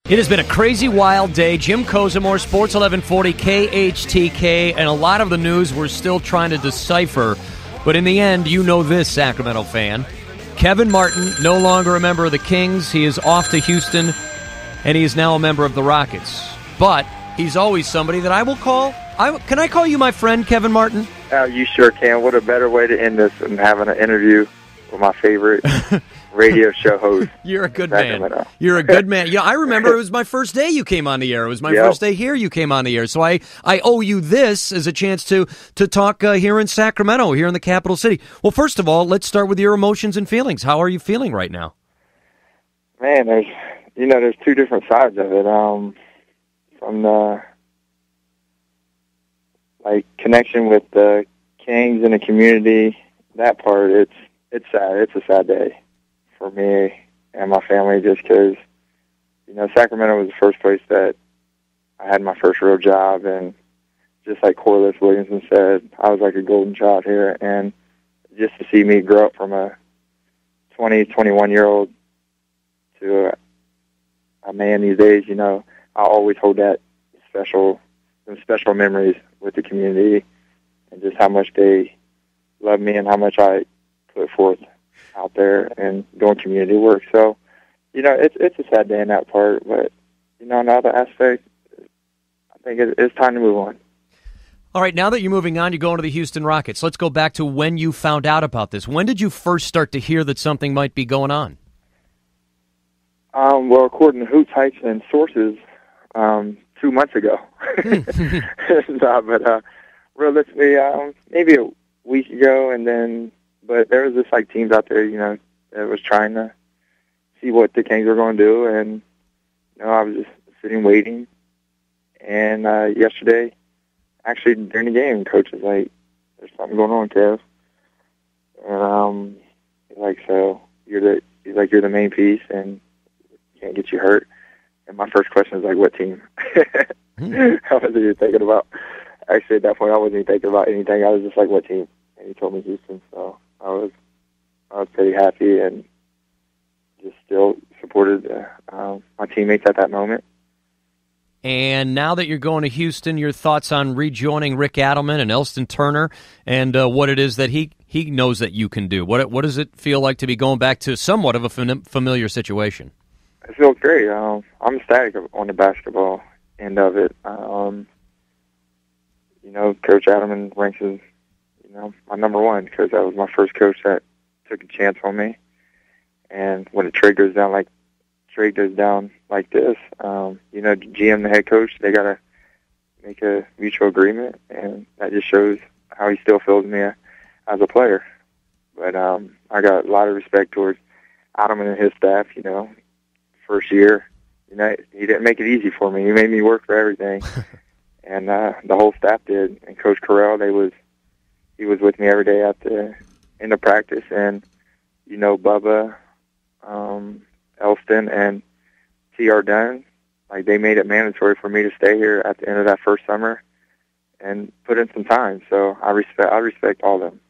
It has been a crazy, wild day. Jim Kozimor, Sports 1140, KHTK, and a lot of the news we're still trying to decipher. But in the end, you know this, Sacramento fan. Kevin Martin, no longer a member of the Kings. He is off to Houston, and he is now a member of the Rockets. But he's always somebody that I will call. Can I call you my friend, Kevin Martin? You sure can. What a better way to end this than having an interview with my favorite radio show host. You're a good man. You're a good man. You know, I remember it was my first day you came on the air. It was my first day here you came on the air. So I owe you this as a chance to talk here in Sacramento, here in the capital city. Well, first of all, let's start with your emotions and feelings. How are you feeling right now? Man, there's two different sides of it. From the connection with the Kings and the community, that part, it's sad. It's a sad day for me and my family just because, Sacramento was the first place that I had my first real job. And just like Corliss Williamson said, I was like a golden child here. And just to see me grow up from a 20, 21-year-old to a man these days, I always hold that special memories with the community and just how much they love me and how much I put forth out there and doing community work. So, it's a sad day in that part, but, another aspect, I think it's time to move on. All right, now that you're moving on, you're going to the Houston Rockets. Let's go back to when you found out about this. When did you first start to hear that something might be going on? Well, according to Hoops, Heights, and Sources, 2 months ago. But realistically, maybe a week ago, but there was just teams out there, that was trying to see what the Kings were going to do, and I was just sitting waiting. And yesterday, actually during the game, Coach was like, "There's something going on, Kev." And he's like, "So you're the main piece, and can't get you hurt." And my first question was like, "What team?" I wasn't even thinking about. Actually, at that point, I wasn't even thinking about anything. I was just like, "What team?" And he told me Houston, so I was pretty happy and just still supported my teammates at that moment. And now that you're going to Houston, your thoughts on rejoining Rick Adelman and Elston Turner and what it is that he knows that you can do? What does it feel like to be going back to somewhat of a familiar situation? It feels great. I'm ecstatic on the basketball end of it. Coach Adelman ranks as, my number one because that was my first coach that took a chance on me. And when a trade goes down like this, the GM, the head coach, they got to make a mutual agreement, and that just shows how he still feels me as a player. But I got a lot of respect towards Adelman and his staff. First year, he didn't make it easy for me. He made me work for everything, and the whole staff did. And Coach Carell, he was with me every day at the end of practice, and Bubba, Elston, and T.R. Dunn, they made it mandatory for me to stay here at the end of that first summer and put in some time. So I respect all of them.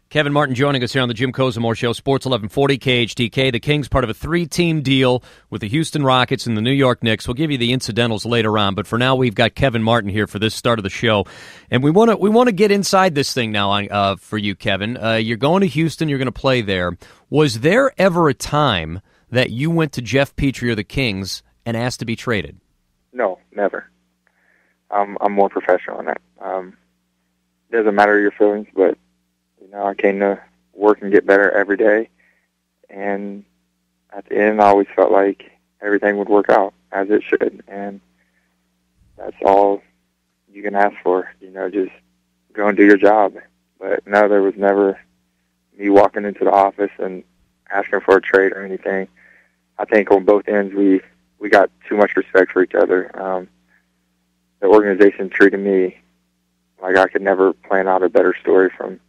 Kevin Martin joining us here on the Jim Kozimor Show, Sports 1140 KHTK. The Kings part of a 3-team deal with the Houston Rockets and the New York Knicks. We'll give you the incidentals later on, but for now we've got Kevin Martin here for this start of the show, and we want to get inside this thing now for you, Kevin. You're going to Houston. You're going to play there. Was there ever a time that you went to Jeff Petrie or the Kings and asked to be traded? No, never. I'm more professional on that. Doesn't matter your feelings, but I came to work and get better every day, and at the end, I always felt like everything would work out as it should, and that's all you can ask for. Just go and do your job. But no, there was never me walking into the office and asking for a trade or anything. I think on both ends, we got too much respect for each other. The organization treated me like I could never plan out a better story from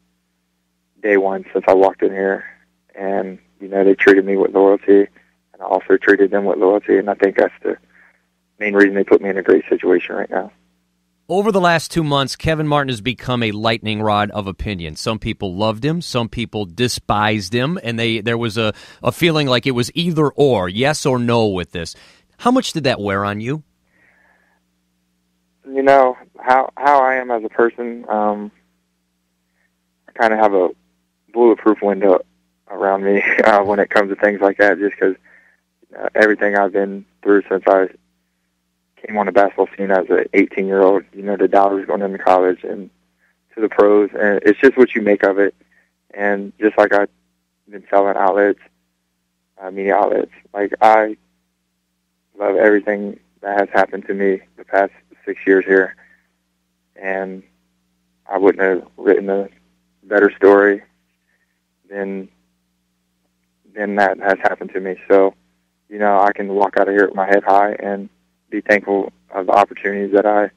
day one since I walked in here, and they treated me with loyalty, and I also treated them with loyalty, and I think that's the main reason they put me in a great situation right now. Over the last 2 months, Kevin Martin has become a lightning rod of opinion. Some people loved him, some people despised him, and there was a feeling like it was either or, yes or no with this. How much did that wear on you? You know, how I am as a person, I kind of have a bulletproof window around me when it comes to things like that, just because everything I've been through since I came on the basketball scene as an 18-year-old, you know, the dollars going into college and to the pros, and it's just what you make of it. And just like I've been selling outlets, media outlets, like I love everything that has happened to me the past 6 years here, and I wouldn't have written a better story than that has happened to me. So, you know, I can walk out of here with my head high and be thankful of the opportunities that I've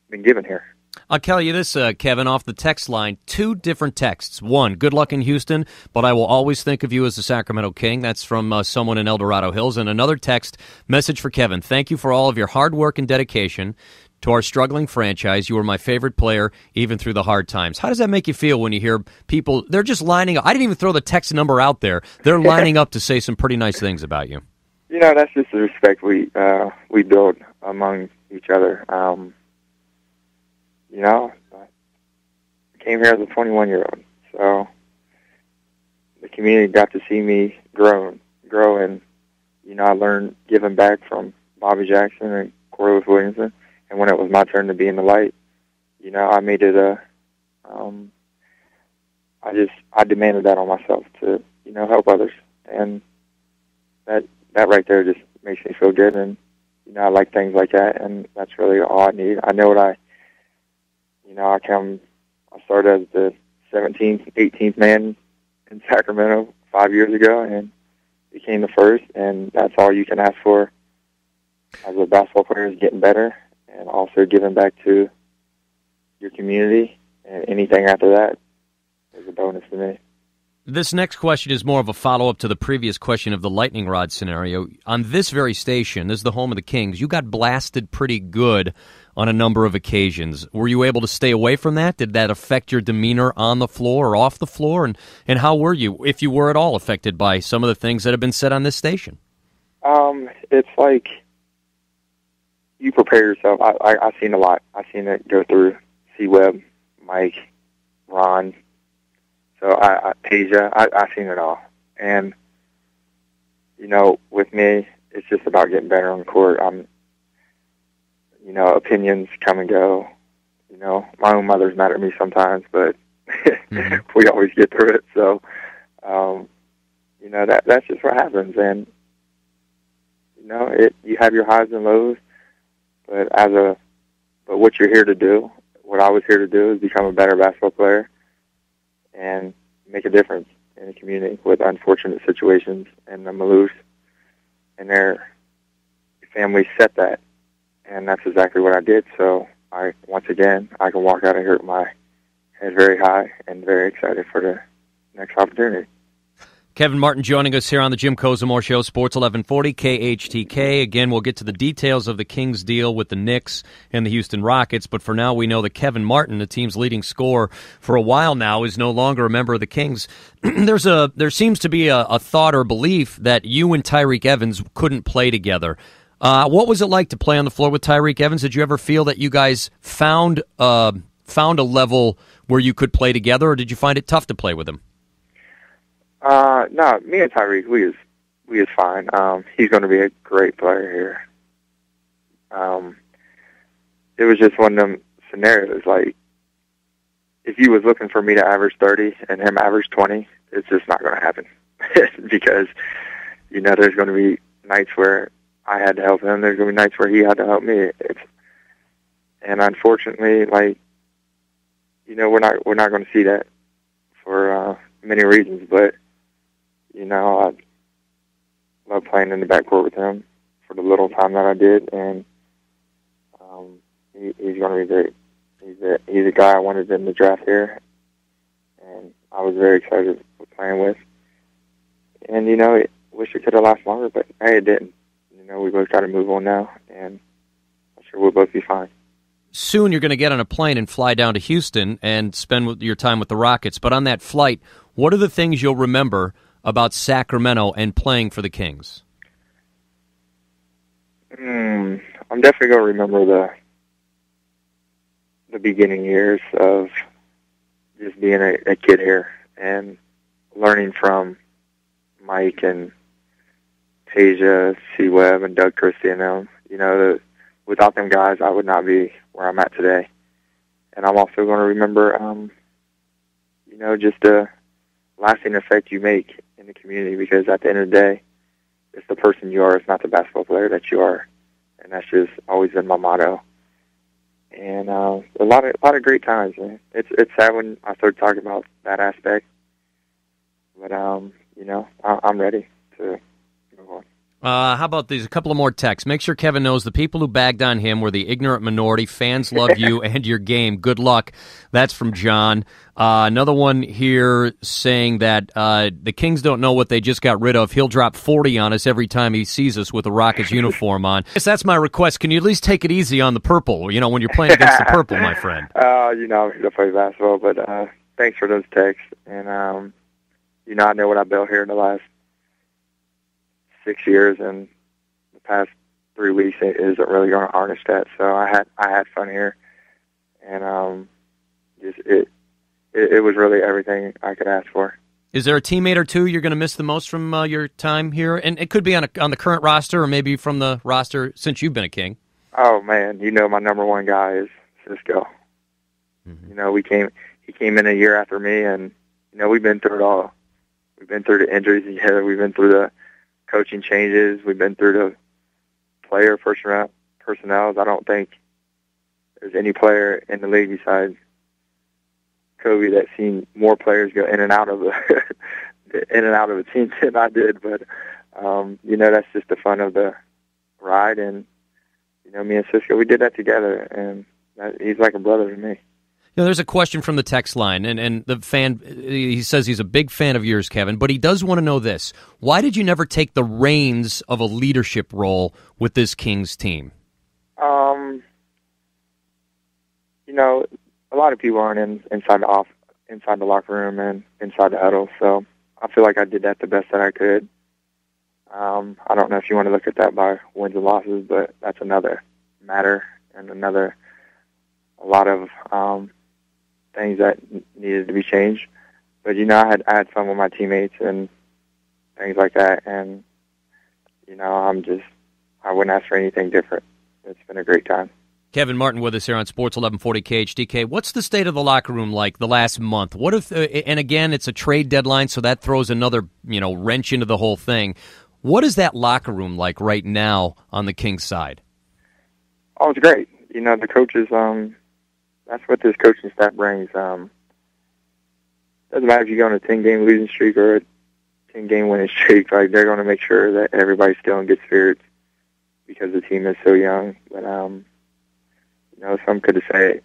been given here. I'll tell you this, Kevin, off the text line, 2 different texts. One, good luck in Houston, but I will always think of you as the Sacramento King. That's from someone in El Dorado Hills. And another text, message for Kevin. Thank you for all of your hard work and dedication to our struggling franchise. You were my favorite player, even through the hard times. How does that make you feel when you hear people, they're just lining up? I didn't even throw the text number out there. They're lining up to say some pretty nice things about you. You know, that's just the respect we build among each other. You know, I came here as a 21-year-old, so the community got to see me grow, and, you know, I learned giving back from Bobby Jackson and Corliss Williamson, and when it was my turn to be in the light, you know, I made it I demanded that on myself to, you know, help others, and that right there just makes me feel good, and, you know, I like things like that, and that's really all I need. I know what I started as the 17th, 18th man in Sacramento 5 years ago and became the first, and that's all you can ask for as a basketball player, is getting better and also giving back to your community, and anything after that is a bonus to me. This next question is more of a follow-up to the previous question of the lightning rod scenario. On this very station, this is the home of the Kings, you got blasted pretty good on a number of occasions. Were you able to stay away from that? Did that affect your demeanor on the floor or off the floor? And how were you, if you were at all, affected by some of the things that have been said on this station? It's like you prepare yourself. I've seen a lot. I've seen it go through C-Web, Mike, Ron, so Asia. I've seen it all. And, you know, with me, it's just about getting better on the court. You know, opinions come and go. You know, my own mother's mad at me sometimes, but we always get through it. So, you know, that's just what happens. And, you know, you have your highs and lows, but what you're here to do, what I was here to do, is become a better basketball player and make a difference in the community with unfortunate situations. And the Maloofs and their family set that. And that's exactly what I did. So once again, I can walk out of here with my head very high and very excited for the next opportunity. Kevin Martin joining us here on the Jim Kozimor Show, Sports 1140 KHTK. Again, we'll get to the details of the Kings' deal with the Knicks and the Houston Rockets, but for now we know that Kevin Martin, the team's leading scorer for a while now, is no longer a member of the Kings. There seems to be a thought or belief that you and Tyreke Evans couldn't play together. What was it like to play on the floor with Tyreke Evans? Did you ever feel that you guys found a level where you could play together, or did you find it tough to play with him? No, me and Tyreke, we is fine. He's going to be a great player here. It was just one of them scenarios, like, if he was looking for me to average 30 and him average 20, it's just not going to happen. Because, you know, there's going to be nights where I had to help him. There's going to be nights where he had to help me. And unfortunately, like, you know, we're not going to see that for many reasons. But, you know, I love playing in the backcourt with him for the little time that I did, and he's going to be great. He's a guy I wanted in the draft here, and I was very excited for playing with. And, you know, wish it could have lasted longer, but hey, it didn't. You know, we both got to move on now, and I'm sure we'll both be fine. Soon you're going to get on a plane and fly down to Houston and spend your time with the Rockets. But on that flight, what are the things you'll remember about Sacramento and playing for the Kings? I'm definitely going to remember the beginning years of just being a kid here and learning from Mike and Tasia, C. Webb, and Doug Christie and them. Without them guys, I would not be where I'm at today. And I'm also going to remember, just the lasting effect you make in the community, because at the end of the day, it's the person you are. It's not the basketball player that you are. And that's just always been my motto. And a lot of great times, man. It's sad when I start talking about that aspect, but I'm ready to move on. How about these? A couple of more texts. Make sure Kevin knows the people who bagged on him were the ignorant minority. Fans love you and your game. Good luck. That's from John. Another one here saying that the Kings don't know what they just got rid of. He'll drop 40 on us every time he sees us with a Rockets uniform on. Yes, that's my request. Can you at least take it easy on the purple, when you're playing against the purple, my friend? I'm here to play basketball, but thanks for those texts. And, I know what I built here in the last 6 years, and the past 3 weeks isn't really going to harness that. So I had fun here, and it was really everything I could ask for. Is there a teammate or two you're going to miss the most from your time here? And it could be on the current roster, or maybe from the roster since you've been a King. Oh man, my number one guy is Cisco. Mm-hmm. He came in a year after me, and we've been through it all. We've been through the injuries together. We've been through the coaching changes. We've been through the player personnel. I don't think there's any player in the league besides Kobe that's seen more players go in and out of the team than I did. But that's just the fun of the ride. And me and Cisco, we did that together, and he's like a brother to me. There's a question from the text line, and the fan, he says he's a big fan of yours, Kevin, but he does want to know this. Why did you never take the reins of a leadership role with this Kings team? A lot of people aren't inside the locker room and inside the huddle, so I feel like I did that the best that I could. I don't know if you want to look at that by wins and losses, but that's another matter and a lot of things that needed to be changed. But I had fun with my teammates and things like that, and I wouldn't ask for anything different. It's been a great time. Kevin Martin with us here on Sports 1140 KHTK. What's the state of the locker room like the last month? What if, and again, it's a trade deadline, so that throws another wrench into the whole thing. What is that locker room like right now on the Kings side? Oh, it's great. The coaches, that's what this coaching staff brings. Doesn't matter if you go on a 10-game losing streak or a 10-game winning streak. Like, they're going to make sure that everybody's still in good spirits because the team is so young. But some could say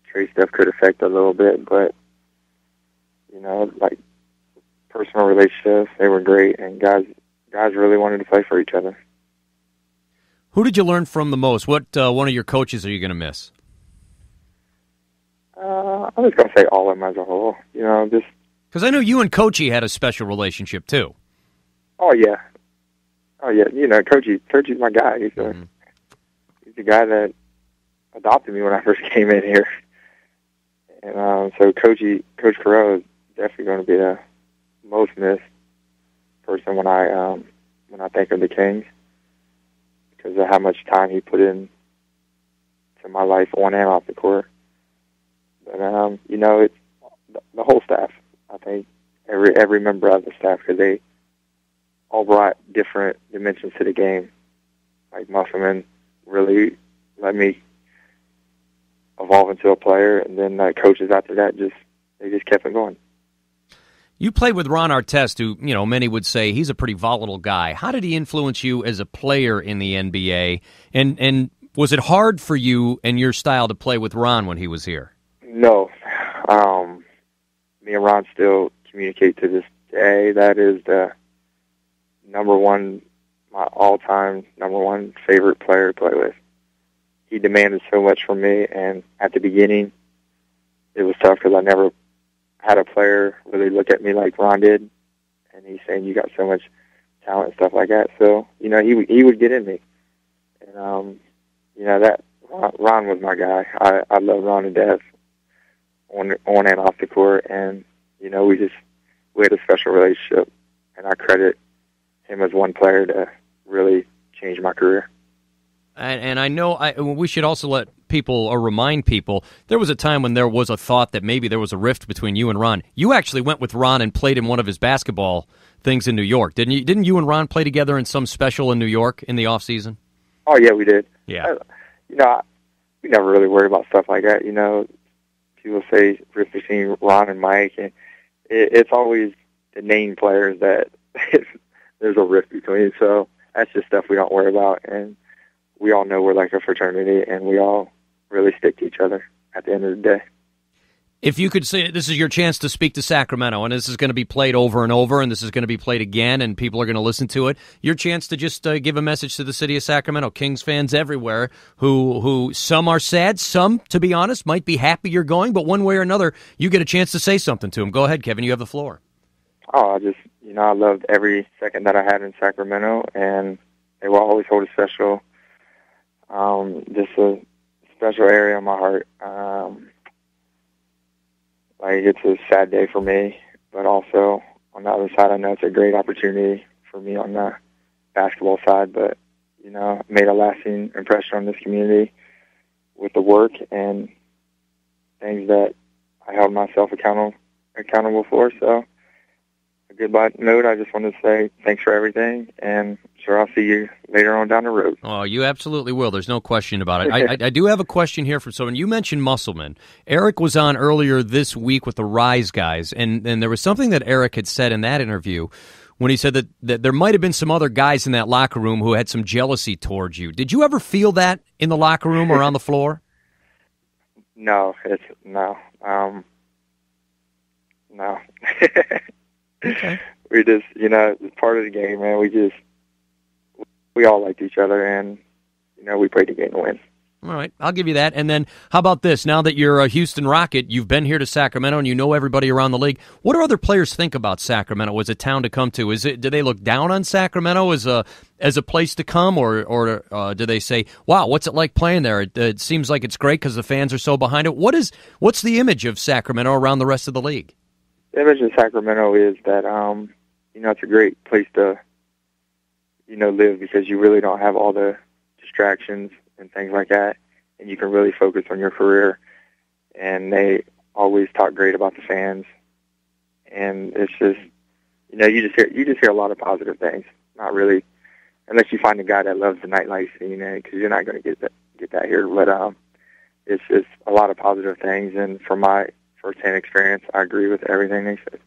trade stuff could affect a little bit, but like personal relationships, they were great, and guys really wanted to play for each other. Who did you learn from the most? What one of your coaches are you going to miss? I was going to say all of them as a whole. Just because I know you and Coachy had a special relationship too. Oh yeah. Coachy's my guy. He's the guy that adopted me when I first came in here, and so Coach Carrell is definitely going to be the most missed person when I think of the Kings, because of how much time he put in to my life on and off the court. But it's the whole staff. I think every member of the staff, because they all brought different dimensions to the game. Like Musselman really let me evolve into a player, and then coaches after that they just kept it going. You played with Ron Artest, who many would say he's a pretty volatile guy. How did he influence you as a player in the NBA? And was it hard for you and your style to play with Ron when he was here? No. Me and Ron still communicate to this day. That is my all-time number one favorite player to play with. He demanded so much from me, and at the beginning, it was tough because I never had a player really look at me like Ron did, and he's saying, you got so much talent and stuff like that. So, he would get in me, And that Ron was my guy. I love Ron to death on and off the court, and we had a special relationship, and I credit him as one player to really change my career. And I know we should also let people or remind people there was a time when there was a thought that maybe there was a rift between you and Ron. You actually went with Ron and played in one of his basketball things in New York, didn't you? Didn't you and Ron play together in some special in New York in the off season? Oh yeah, we did. Yeah. We never really worry about stuff like that. People say rift between Ron and Mike, and it's always the named players that there's a rift between. So that's just stuff we don't worry about, and we all know we're like a fraternity, and we all really stick to each other at the end of the day. If you could say this is your chance to speak to Sacramento, and this is going to be played over and over, and this is going to be played again, and people are going to listen to it, your chance to just give a message to the city of Sacramento, Kings fans everywhere, who some are sad, some, to be honest, might be happy you're going, but one way or another, you get a chance to say something to them. Go ahead, Kevin. You have the floor. Oh, I loved every second that I had in Sacramento, and they will always hold a special, just a special area in my heart. It's a sad day for me, but also on the other side, I know it's a great opportunity for me on the basketball side. But, made a lasting impression on this community with the work and things that I held myself accountable for. So, a goodbye note, I just wanted to say thanks for everything, and sure I'll see you later on down the road. Oh, you absolutely will. There's no question about it. I do have a question here from someone. You mentioned Musselman. Eric was on earlier this week with the Rise guys, and there was something that Eric had said in that interview when he said that there might have been some other guys in that locker room who had some jealousy towards you. Did you ever feel that in the locker room or on the floor? No. No. Okay. We just, it's part of the game, man. We all liked each other, and, we played the game to win. All right, I'll give you that. And then how about this? Now that you're a Houston Rocket, you've been here to Sacramento and you know everybody around the league. What do other players think about Sacramento as a town to come to? Do they look down on Sacramento as a place to come, or do they say, "Wow, what's it like playing there? It seems like it's great because the fans are so behind it." What's the image of Sacramento around the rest of the league? The image of Sacramento is that it's a great place to live because you really don't have all the distractions and things like that, and you can really focus on your career. And they always talk great about the fans, and it's just you just hear a lot of positive things. Not really, unless you find a guy that loves the nightlife scene, because you're not going to get that here. But it's just a lot of positive things, and from my firsthand experience, I agree with everything they said.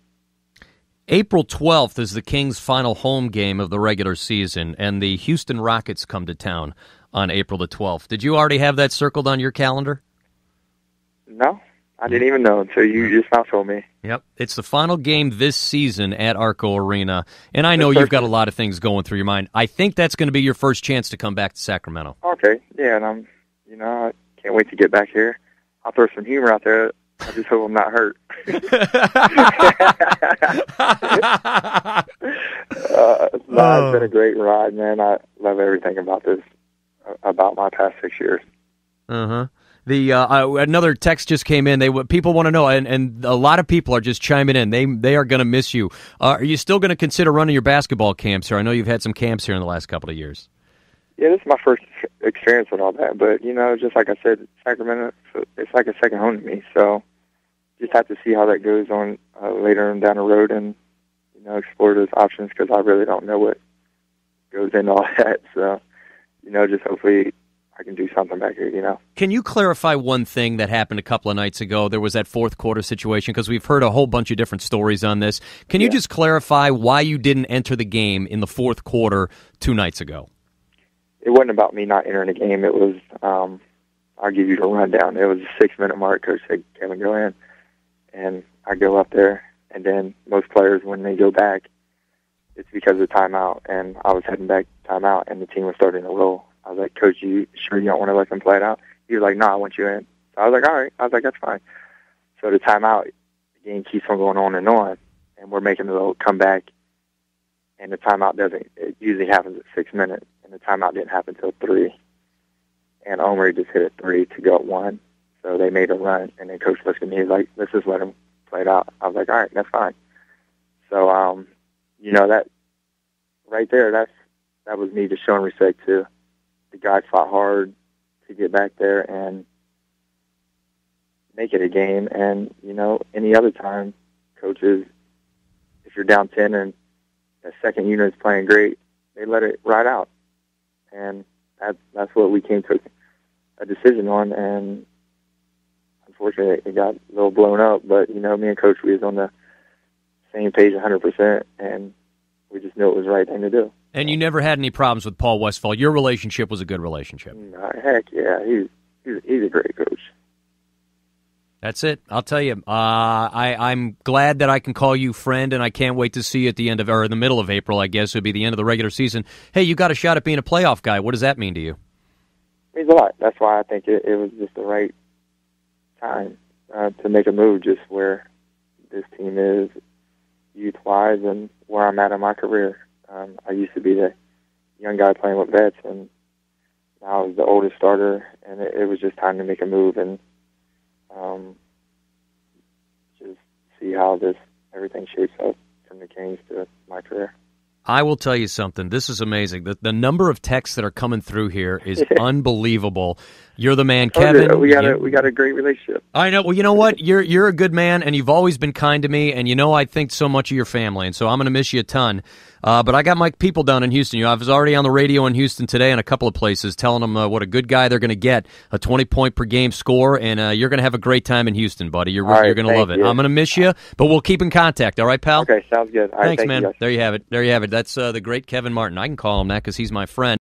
April 12th is the Kings' final home game of the regular season, and the Houston Rockets come to town on April the 12th. Did you already have that circled on your calendar? No, I didn't even know until you just now told me. Yep. It's the final game this season at Arco Arena, and I know you've got a lot of things going through your mind. I think that's going to be your first chance to come back to Sacramento. Okay, yeah, and I can't wait to get back here. I'll throw some humor out there. I just hope I'm not hurt. It's been a great ride, man. I love everything about this, about my past 6 years. Uh-huh. Another text just came in. People want to know, and a lot of people are just chiming in. They are going to miss you. Are you still going to consider running your basketball camps here? I know you've had some camps here in the last couple of years. Yeah, this is my first experience with all that. But, just like I said, Sacramento, it's like a second home to me. So just have to see how that goes on later on down the road and, explore those options because I really don't know what goes into all that. So, just hopefully I can do something back here, Can you clarify one thing that happened a couple of nights ago? There was that fourth quarter situation because we've heard a whole bunch of different stories on this. Can you just clarify why you didn't enter the game in the fourth quarter 2 nights ago? It wasn't about me not entering the game. It was, I'll give you the rundown. It was a 6-minute mark. Coach said, Kevin, go in. And I go up there, and then most players, when they go back, it's because of timeout. And I was heading back timeout, and the team was starting to roll. I was like, Coach, you sure you don't want to let them play it out? He was like, no, I want you in. So I was like, all right. I was like, that's fine. So the timeout, the game keeps on going on, and we're making a little comeback, and the timeout it usually happens at 6 minutes, and the timeout didn't happen until 3. and Omri just hit a 3 to go at 1. So they made a run, and then Coach looked at me, he's like, let's just let him play it out. I was like, all right, that's fine. So, that right there, that was me just showing respect to the guys fought hard to get back there and make it a game. And, any other time, coaches, if you're down 10 and the second unit is playing great, they let it ride out. And that's what we came to a decision on. And unfortunately, it got a little blown up. But, me and Coach, we was on the same page 100%, and we just knew it was the right thing to do. And you never had any problems with Paul Westphal. Your relationship was a good relationship. Heck yeah, he's a great coach. That's it. I'll tell you. I'm glad that I can call you friend, and I can't wait to see you at the end of, or in the middle of April, I guess. It would be the end of the regular season. Hey, you got a shot at being a playoff guy. What does that mean to you? It means a lot. That's why I think it was just the right time to make a move, just where this team is youth-wise and where I'm at in my career. I used to be the young guy playing with vets, and now I was the oldest starter, and it was just time to make a move and just see how everything shapes up from the Kings to my career. I will tell you something. This is amazing. The number of texts that are coming through here is unbelievable. You're the man, Kevin. We got a great relationship. I know. Well, you know what? You're a good man, and you've always been kind to me, and I think so much of your family, and so I'm going to miss you a ton. But I got my people down in Houston. I was already on the radio in Houston today in a couple of places telling them what a good guy they're going to get, a 20-point-per-game score, and you're going to have a great time in Houston, buddy. You're going to love it. I'm going to miss you, but we'll keep in contact. All right, pal? Okay, sounds good. All right, Thanks, man. You, there you have it. There you have it. That's the great Kevin Martin. I can call him that because he's my friend.